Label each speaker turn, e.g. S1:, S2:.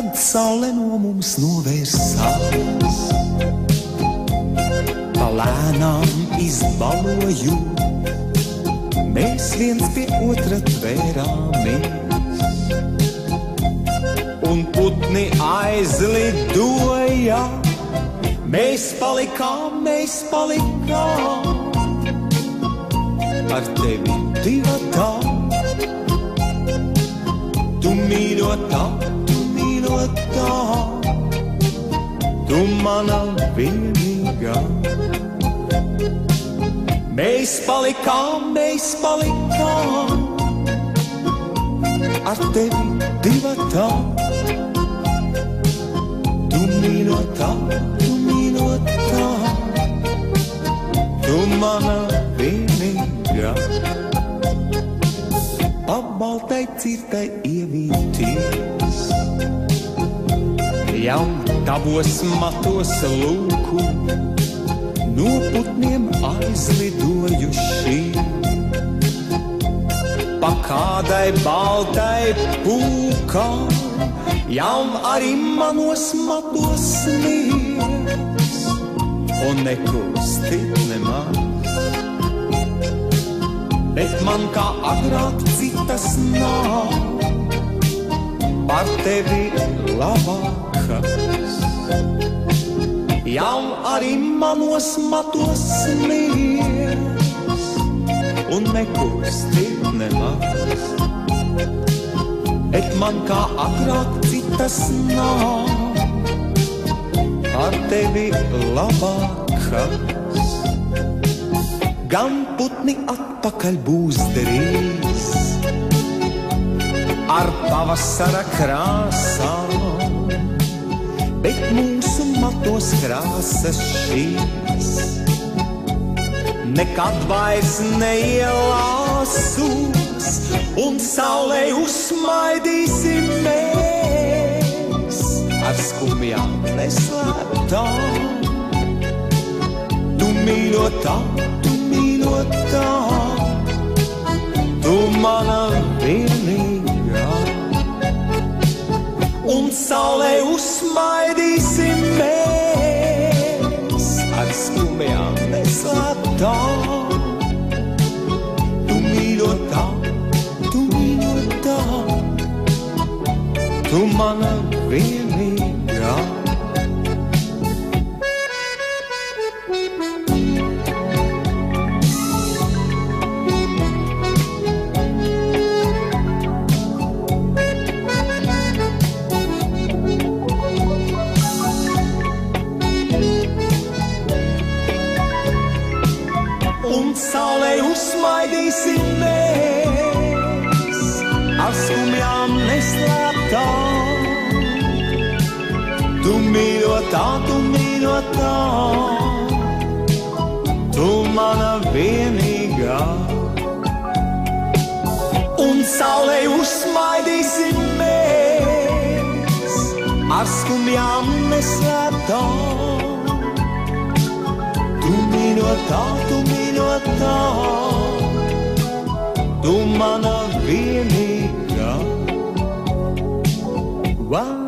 S1: kad saule no mums novērsās. Palēnām izbaloju, mēs viens pie otra tvērāmies, un putni aizlidoja, mēs palikām, ar tevi divatā. Tu mīļotā, tu mana vienīgā. Mēs palikām, ar tevi divatā. Tu mīļotā, tu mana vienīgā. Pa baltai cirtai ievīties, jau tavos matos lūku, no putniem aizlidojuši. Pa kādai baltai pūkai, jau arī manos matos sniedz, un nekustit nemaz. Bet man kā agrāk citas nav, par tevi labākas. Jau arī manos matos sniedz, un nekustit nemaz. Bet man kā agrāk citas nav, par tevi labākas. Gan putni atpakaļ būs drīz, ar pavasara krāsām, bet mūsu matos krāsas šīs nekad vairs neielāsos, un saulei uzsmaidīsim mēs ar skumjām neslēptām. Tu mīļotā, tu mana vienīgā, un saulei uzsmaidīsim mēs ar skumjām neslēptām. Tu mīļotā, tu mana vienīgā. Saulei uzsmaidīsim mēs ar skumjām neslēptām. Tu mīļotā, tu mana vienīgā. Un saulei uzsmaidīsim mēs ar skumjām neslēptām. Tu mīļotā, tu mana vienīgā. Wow.